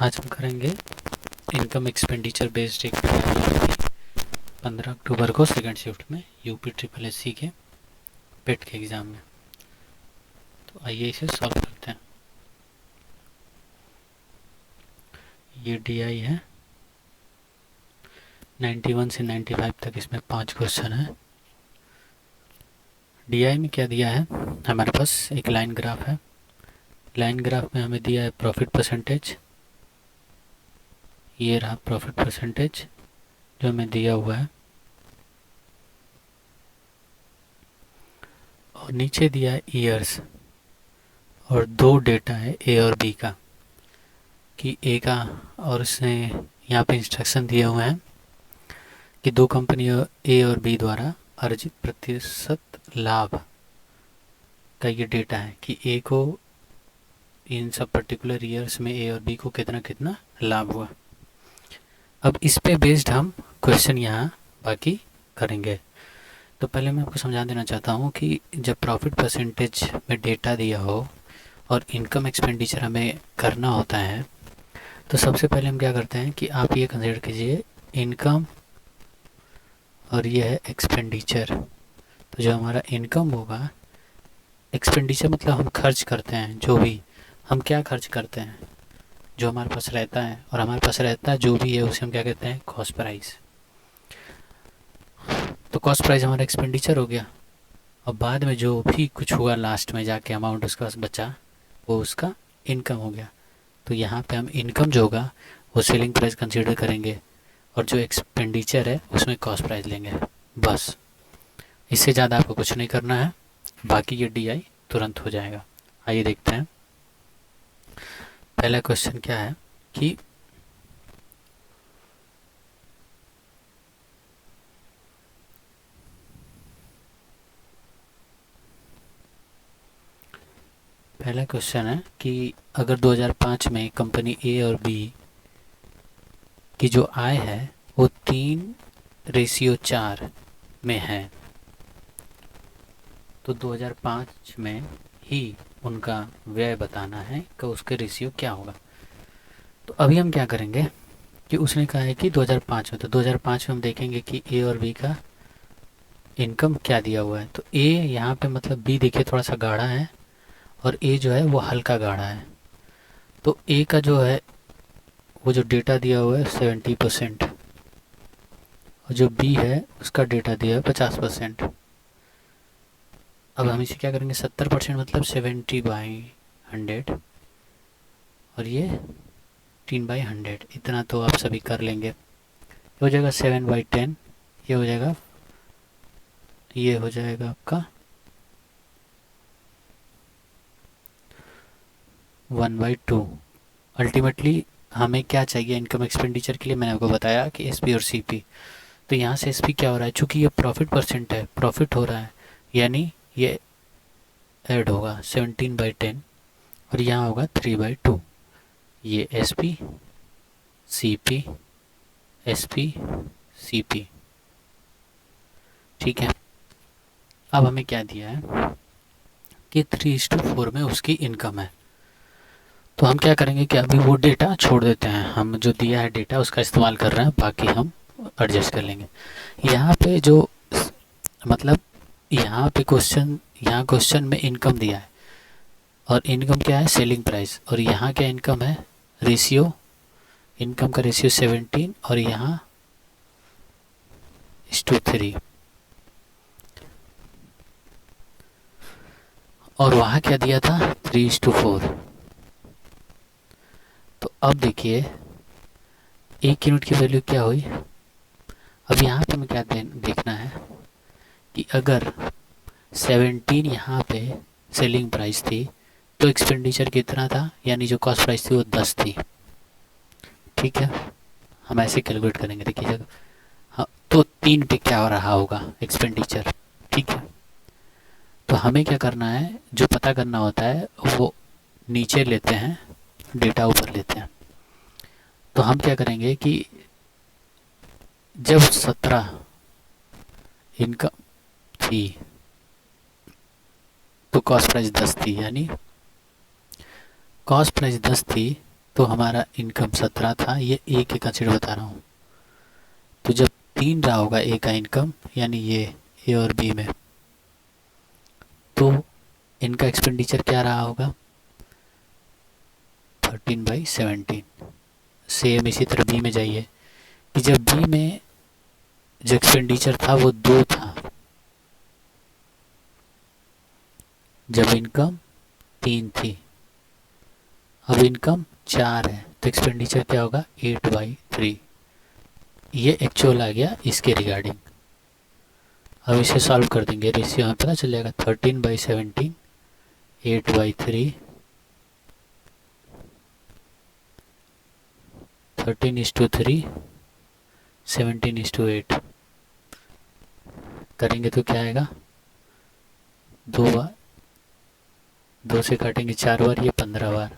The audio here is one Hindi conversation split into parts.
आज हम करेंगे इनकम एक्सपेंडिचर बेस्ड एक 15 अक्टूबर को सेकंड शिफ्ट में यूपी ट्रिपल एस सी के पेट के एग्ज़ाम में। तो आइए इसे सॉल्व करते हैं। ये डीआई है, 91 से 95 तक इसमें 5 क्वेश्चन है। डीआई में क्या दिया है, हमारे पास एक लाइन ग्राफ है। लाइन ग्राफ में हमें दिया है प्रॉफिट परसेंटेज। ये रहा प्रॉफिट परसेंटेज जो हमें दिया हुआ है, और नीचे दिया है ईयर्स और दो डेटा है ए और बी का, कि ए का, और उसने यहाँ पे इंस्ट्रक्शन दिए हुए हैं कि दो कंपनियों ए और बी द्वारा अर्जित प्रतिशत लाभ का ये डेटा है कि ए को इन सब पर्टिकुलर ईयर्स में ए और बी को कितना कितना लाभ हुआ। अब इस पे बेस्ड हम क्वेश्चन यहाँ बाकी करेंगे। तो पहले मैं आपको समझा देना चाहता हूँ कि जब प्रॉफिट परसेंटेज में डेटा दिया हो और इनकम एक्सपेंडिचर हमें करना होता है, तो सबसे पहले हम क्या करते हैं कि आप ये कंसिडर कीजिए इनकम और ये है एक्सपेंडिचर। तो जो हमारा इनकम होगा, एक्सपेंडिचर मतलब हम खर्च करते हैं, जो भी हम क्या खर्च करते हैं, जो हमारे पास रहता है, और हमारे पास रहता है जो भी है उसे हम क्या कहते हैं, कॉस्ट प्राइस। तो कॉस्ट प्राइस हमारा एक्सपेंडिचर हो गया, और बाद में जो भी कुछ हुआ लास्ट में जाके अमाउंट उसके पास बचा, वो उसका इनकम हो गया। तो यहाँ पे हम इनकम जो होगा वो सेलिंग प्राइस कंसीडर करेंगे, और जो एक्सपेंडिचर है उसमें कॉस्ट प्राइस लेंगे। बस इससे ज़्यादा आपको कुछ नहीं करना है, बाकी ये डीआई तुरंत हो जाएगा। आइए देखते हैं पहला क्वेश्चन क्या है कि पहला क्वेश्चन है कि अगर 2005 में कंपनी ए और बी की जो आय है वो 3:4 में है, तो 2005 में ही उनका व्यय बताना है कि उसके रेशियो क्या होगा। तो अभी हम क्या करेंगे कि उसने कहा है कि 2005 में, तो 2005 में हम देखेंगे कि ए और बी का इनकम क्या दिया हुआ है। तो ए यहाँ पे मतलब बी देखिए थोड़ा सा गाढ़ा है, और ए जो है वो हल्का गाढ़ा है। तो ए का जो है वो जो डेटा दिया हुआ है 70%, और जो बी है उसका डेटा दिया है 50%। अब हम इसे क्या करेंगे, 70% मतलब 70/100, और ये 3/100, इतना तो आप सभी कर लेंगे। ये हो जाएगा 7/10, ये हो जाएगा, ये हो जाएगा आपका 1/2। अल्टीमेटली हमें क्या चाहिए इनकम एक्सपेंडिचर के लिए, मैंने आपको बताया कि एसपी और सीपी। तो यहाँ से एसपी क्या हो रहा है, चूंकि ये प्रॉफिट परसेंट है, प्रॉफिट हो रहा है, यानी ये ऐड होगा 17/10, और यहाँ होगा 3/2। ये एसपी सीपी एसपी सीपी, ठीक है। अब हमें क्या दिया है कि 3:4 में उसकी इनकम है। तो हम क्या करेंगे कि अभी वो डेटा छोड़ देते हैं, हम जो दिया है डेटा उसका इस्तेमाल कर रहे हैं, बाकी हम एडजस्ट कर लेंगे। यहाँ पे जो मतलब यहाँ पे क्वेश्चन में इनकम दिया है, और इनकम क्या है, सेलिंग प्राइस, और यहाँ क्या इनकम है, रेशियो, इनकम का रेशियो 17, और यहाँ 3, और वहाँ क्या दिया था 3:4। तो अब देखिए एक यूनिट की वैल्यू क्या हुई। अब यहाँ पे हमें क्या देखना है कि अगर 17 यहाँ पे सेलिंग प्राइस थी, तो एक्सपेंडिचर कितना था, यानी जो कॉस्ट प्राइस थी वो 10 थी, ठीक है। हम ऐसे कैलकुलेट करेंगे, देखिए हाँ, तो 3 पे क्या हो रहा होगा एक्सपेंडिचर, ठीक है। तो हमें क्या करना है, जो पता करना होता है वो नीचे लेते हैं, डेटा ऊपर लेते हैं। तो हम क्या करेंगे कि जब 17 इनकम थी तो कॉस्ट प्राइस 10 थी, यानी कॉस्ट प्राइस 10 थी तो हमारा इनकम 17 था, ये ए के कंसिडर बता रहा हूँ। तो जब 3 रहा होगा ए का इनकम, यानी ये ए और बी में, तो इनका एक्सपेंडिचर क्या रहा होगा, 13/17। सेम इसी तरह बी में जाइए कि जब बी में जो एक्सपेंडिचर था वो 2 था, जब इनकम 3 थी, अब इनकम 4 है, तो एक्सपेंडिचर क्या होगा, 8/3। ये एक्चुअल आ गया इसके रिगार्डिंग। अब इसे सॉल्व कर देंगे, रेशियो हमें पता चल जाएगा, 13/17, 8/3, 13:3, 17:8 करेंगे तो क्या आएगा, 2 बार, 2 से काटेंगे 4 बार, ये 15 बार,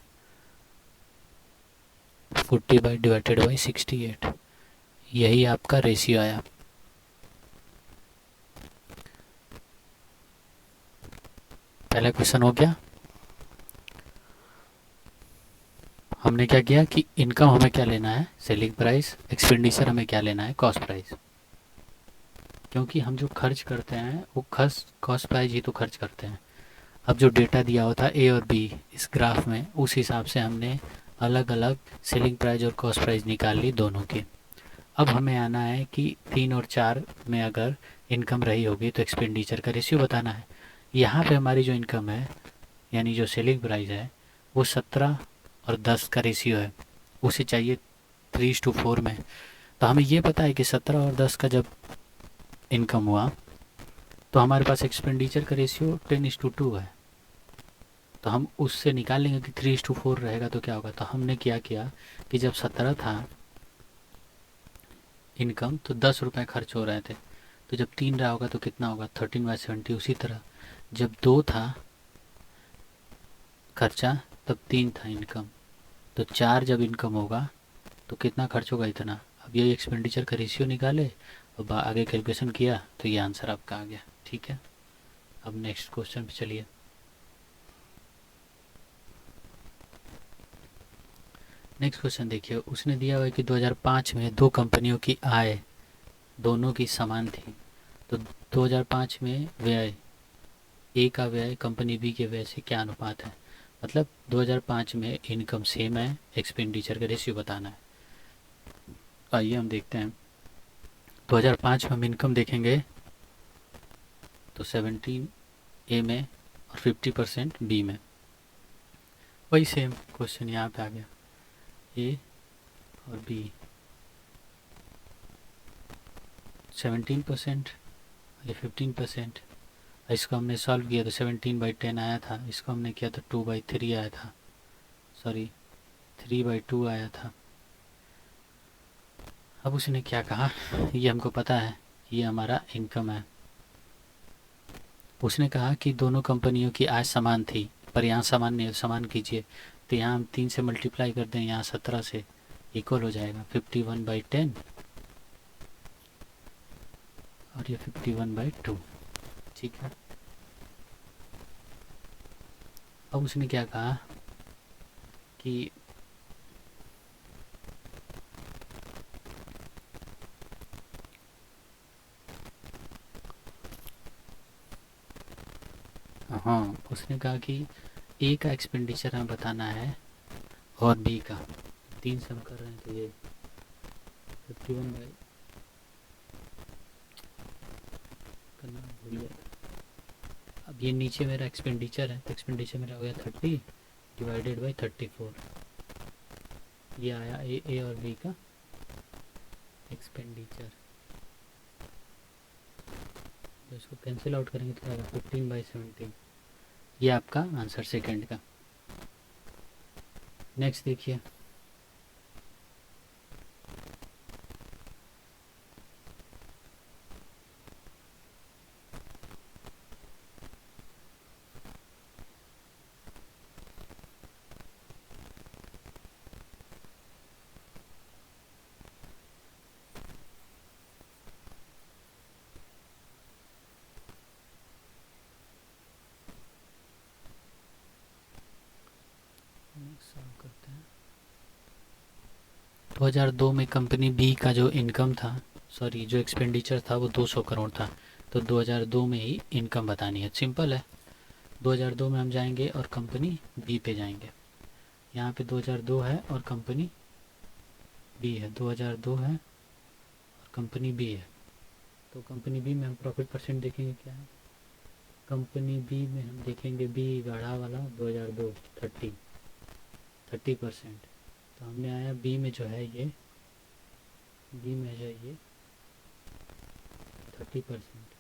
40/68, यही आपका रेशियो आया। पहला क्वेश्चन हो गया। हमने क्या किया कि इनकम हमें क्या लेना है, सेलिंग प्राइस, एक्सपेंडिचर हमें क्या लेना है, कॉस्ट प्राइस, क्योंकि हम जो खर्च करते हैं वो खर्च कॉस्ट प्राइस ही तो खर्च करते हैं। अब जो डेटा दिया हुआ था ए और बी इस ग्राफ में, उस हिसाब से हमने अलग अलग सेलिंग प्राइस और कॉस्ट प्राइस निकाल ली दोनों की। अब हमें आना है कि 3 और 4 में अगर इनकम रही होगी तो एक्सपेंडिचर का रेशियो बताना है। यहाँ पे हमारी जो इनकम है, यानी जो सेलिंग प्राइस है, वो 17 और 10 का रेशियो है, उसे चाहिए 3:4 में। तो हमें ये पता है कि 17 और 10 का जब इनकम हुआ तो हमारे पास एक्सपेंडिचर का रेशियो 10:2 है। तो हम उससे निकाल लेंगे कि 3:4 रहेगा तो क्या होगा। तो हमने क्या किया कि जब 17 था इनकम तो 10 रुपये खर्च हो रहे थे, तो जब 3 रहा होगा तो कितना होगा, 13/70। उसी तरह जब 2 था खर्चा तब 3 था इनकम, तो 4 जब इनकम होगा तो कितना खर्च होगा, इतना। अब ये एक्सपेंडिचर का रेशियो निकाले और आगे कैलकुलेशन किया तो ये आंसर आपका आ गया। ठीक है, अब नेक्स्ट क्वेश्चन पे चलिए। नेक्स्ट क्वेश्चन देखिए, उसने दिया हुआ है कि 2005 में दो कंपनियों की आय दोनों की समान थी। तो 2005 में व्यय, ए का व्यय कंपनी बी के व्यय से क्या अनुपात है। मतलब 2005 में इनकम सेम है, एक्सपेंडिचर का रेशियो बताना है। आइए हम देखते हैं। 2005 में हम इनकम देखेंगे तो 17 ए में और 50% बी में। वही सेम क्वेश्चन यहाँ पे आ गया, ए और बी 17%, ये 15%। इसको हमने सॉल्व किया तो 17/10 आया था, इसको हमने किया तो 2/3 आया था, सॉरी 3/2 आया था। अब उसने क्या कहा, ये हमको पता है, ये हमारा इनकम है। उसने कहा कि दोनों कंपनियों की आय समान थी, पर यहाँ समान नहीं, समान कीजिए। तो यहाँ हम 3 से मल्टीप्लाई कर दें, यहाँ 17 से, इक्वल हो जाएगा 51/10 और ये 51/2। ठीक है। अब उसने क्या कहा कि हाँ, उसने कहा कि ए का एक्सपेंडिचर हमें बताना है और बी का, 3 से हम कर रहे हैं तो ये 51 करना भूल गया। अब ये नीचे मेरा एक्सपेंडिचर है, तो एक्सपेंडिचर मेरा हो गया 30/34। ये आया ए और बी का एक्सपेंडिचर। तो इसको कैंसिल आउट करेंगे तो आएगा 15/17। ये आपका आंसर सेकंड का। नेक्स्ट देखिए, नेक्स्ट सॉल्व करते हैं। 2002 में कंपनी बी का जो इनकम था, सॉरी जो एक्सपेंडिचर था वो 200 करोड़ था। तो 2002 में ही इनकम बतानी है, सिंपल है। 2002 में हम जाएंगे और कंपनी बी पे जाएंगे। यहाँ पे 2002 है और कंपनी बी है, 2002 है और कंपनी बी है। तो कंपनी बी में हम प्रॉफिट परसेंट देखेंगे क्या है। कंपनी बी में हम देखेंगे बी गाढ़ा वाला 2002 30%। तो हमने आया बी में जो है ये, बी में जो है ये 30%,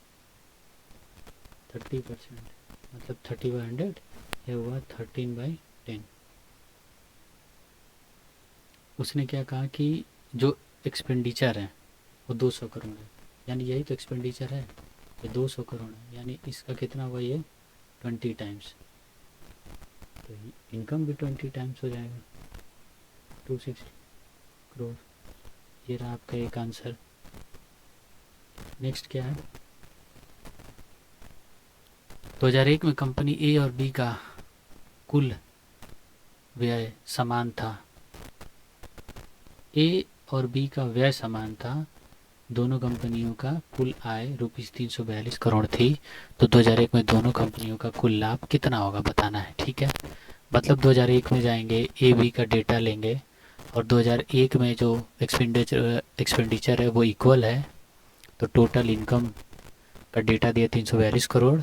30% मतलब 30/100, ये हुआ 13/10। उसने क्या कहा कि जो एक्सपेंडिचर है वो 200 करोड़ है, यानी यही तो एक्सपेंडिचर है, ये 200 करोड़ है, यानी इसका कितना हुआ ये 20 टाइम्स। तो इनकम भी 20 टाइम्स हो जाएगा, 260 करोड़। ये रहा आपका एक आंसर। नेक्स्ट क्या है, 2001 में कंपनी ए और बी का कुल व्यय समान था। ए और बी का व्यय समान था, दोनों कंपनियों का कुल आय रुपीज़ 342 करोड़ थी। तो 2001 में दोनों कंपनियों का कुल लाभ कितना होगा बताना है, ठीक है। मतलब 2001 में जाएंगे, ए बी का डेटा लेंगे और 2001 में जो एक्सपेंडिचर है वो इक्वल है, तो टोटल इनकम का डेटा दिया 342 करोड़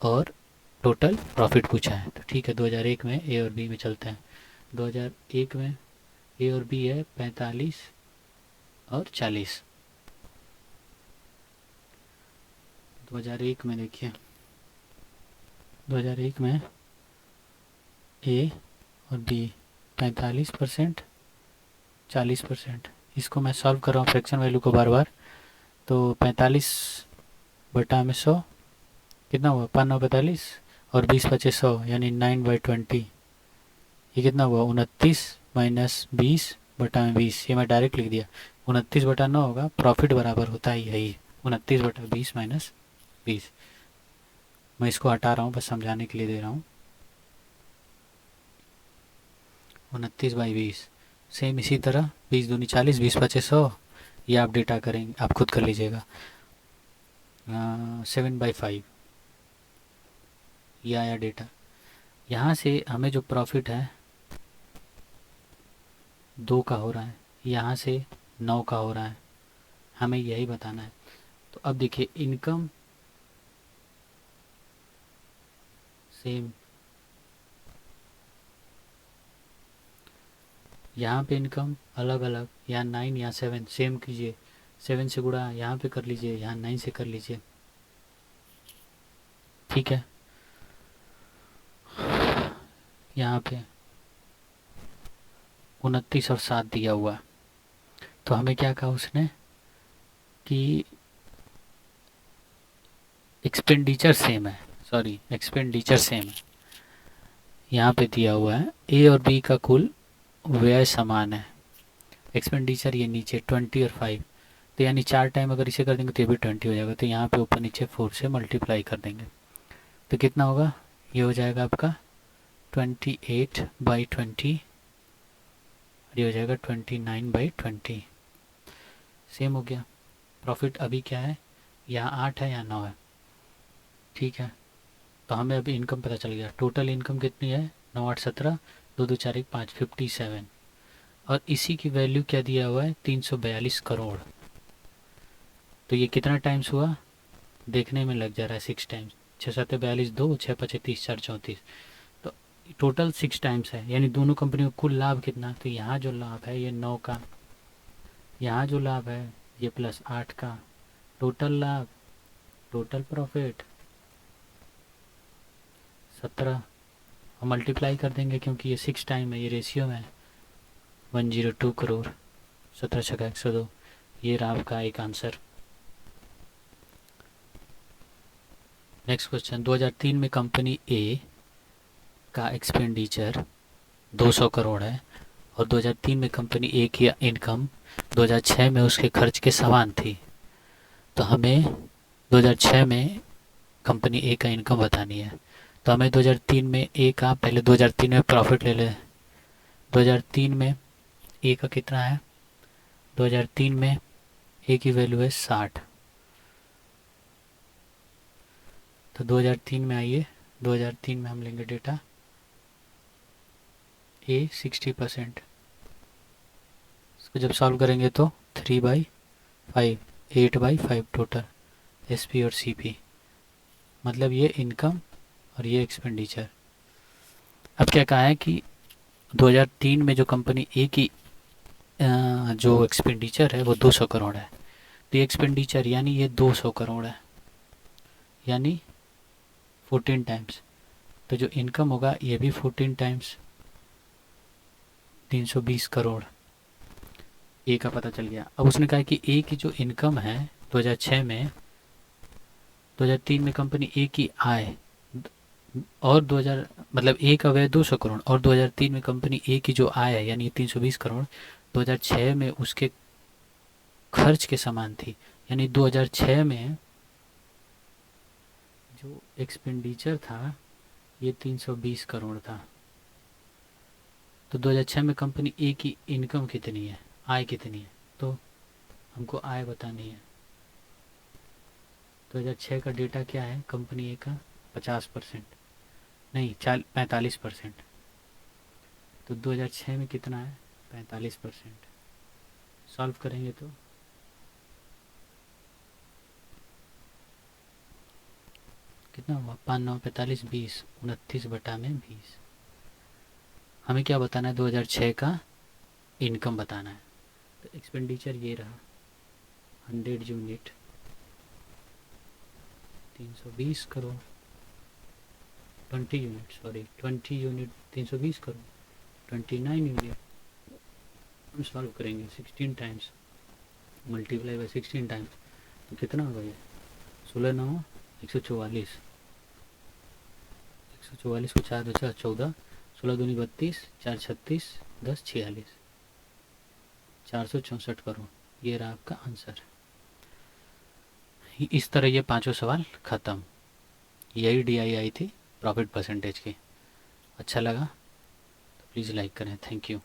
और टोटल प्रॉफिट पूछा है। तो ठीक है, 2001 में ए और बी में चलते हैं। 2001 में ए और बी है 45 और 40। 2001 में देखिए, 2001 में ए और बी 45%, 40%। इसको मैं सॉल्व कर रहा हूँ फ्रैक्शन वैल्यू को बार बार। तो 45/100 कितना हुआ, 5×9=45 और 20×5=100 यानी 9/20। ये कितना हुआ 29 माइनस 20/20। ये मैं डायरेक्ट लिख दिया, 29/9 होगा, प्रॉफिट बराबर होता है यही 29/20 माइनस 20। मैं इसको हटा रहा हूँ, बस समझाने के लिए दे रहा हूँ। 29/20 सेम इसी तरह 20 दूनी 40, 20×5=100। ये आप डेटा करेंगे, आप खुद कर लीजिएगा। 7/5 ये आया डेटा। यहाँ से हमें जो प्रॉफिट है 2 का हो रहा है, यहाँ से 9 का हो रहा है, हमें यही बताना है। तो अब देखिए इनकम सेम, यहाँ पे इनकम अलग अलग, यहाँ 9 यहाँ 7 सेम कीजिए, 7 से गुणा यहाँ पे कर लीजिए, यहाँ 9 से कर लीजिए, ठीक है। यहाँ पे 29 और 7 दिया हुआ। तो हमें क्या कहा उसने कि एक्सपेंडिचर सेम है, सॉरी एक्सपेंडिचर सेम है। यहाँ पे दिया हुआ है ए और बी का कुल व्यय समान है, एक्सपेंडिचर ये नीचे 20 और 5। तो यानी 4 टाइम अगर इसे कर देंगे तो ये भी 20 हो जाएगा। तो यहाँ पे ऊपर नीचे 4 से मल्टीप्लाई कर देंगे तो कितना होगा, ये हो जाएगा आपका 28/20, ये हो जाएगा 29/20। सेम हो गया। प्रॉफिट अभी क्या है, यहाँ 8 है यहाँ 9 है, ठीक है। तो हमें अभी इनकम पता चल गया, टोटल इनकम कितनी है 9 8 17, 2 2 4 1 5 57। और इसी की वैल्यू क्या दिया हुआ है 342 करोड़। तो ये कितना टाइम्स हुआ देखने में लग जा रहा है 6 टाइम्स, 6 7 42, 2 6 5 30 4 34। तो टोटल 6 टाइम्स है, यानी दोनों कंपनियों का कुल लाभ कितना। तो यहाँ जो लाभ है ये 9 का, यहाँ जो लाभ है ये प्लस 8 का, टोटल लाभ, टोटल प्रॉफिट 17। और मल्टीप्लाई कर देंगे क्योंकि ये 6 टाइम है, ये रेशियो में 102 करोड़, 17 छक्का 102। ये रहा आपका एक आंसर। नेक्स्ट क्वेश्चन, 2003 में कंपनी ए का एक्सपेंडिचर 200 करोड़ है और 2003 में कंपनी ए की इनकम 2006 में उसके खर्च के समान थी। तो हमें 2006 में कंपनी ए का इनकम बतानी है। तो हमें 2003 में ए का, पहले 2003 में प्रॉफिट ले लें। 2003 में ए का कितना है, 2003 में ए की वैल्यू है 60। तो 2003 में आइए, 2003 में हम लेंगे डेटा ए 60%। इसको जब सॉल्व करेंगे तो 3/5, 8/5 टोटल एस पी और सी पी, मतलब ये इनकम और ये एक्सपेंडिचर। अब क्या कहा है कि 2003 में जो कंपनी ए की जो एक्सपेंडिचर है वो 200 करोड़ है। तो ये एक्सपेंडिचर यानी ये 200 करोड़ है, यानी 14 टाइम्स। तो जो इनकम होगा ये भी 14 टाइम्स, 320 करोड़। ए का पता चल गया। अब उसने कहा कि ए की जो इनकम है 2006 में, 2003 में कंपनी ए की आय और 2000 मतलब ए का व्यय 200 करोड़ और 2003 में कंपनी ए की जो आय है यानी 320 करोड़ 2006 में उसके खर्च के समान थी। यानी 2006 में जो एक्सपेंडिचर था ये 320 करोड़ था। तो 2006 में कंपनी ए की इनकम कितनी है, आय कितनी है, तो हमको आय बतानी है। 2006 का डेटा क्या है, कंपनी ए का 50%, नहीं 45%। तो 2006 में कितना है, 45%। सॉल्व करेंगे तो कितना हुआ, 5 9 45 20, 29/20। हमें क्या बताना है, 2006 का इनकम बताना है। तो एक्सपेंडिचर ये रहा 100 unit 320 crore, 20 unit sorry 20 unit 320 crore, 29 unit. हम सॉल्व करेंगे 16 टाइम्स, मल्टीप्लाई बाय 16 टाइम्स। तो कितना होगा ये, 16 9 144, 144 को 4 2 14, 16 दूनी 32, 4 36, 10 46, 464 करोड़। ये रहा आपका आंसर। इस तरह ये पांचों सवाल ख़त्म। यही DI आई थी प्रॉफिट परसेंटेज की। अच्छा लगा तो प्लीज़ लाइक करें। Thank you.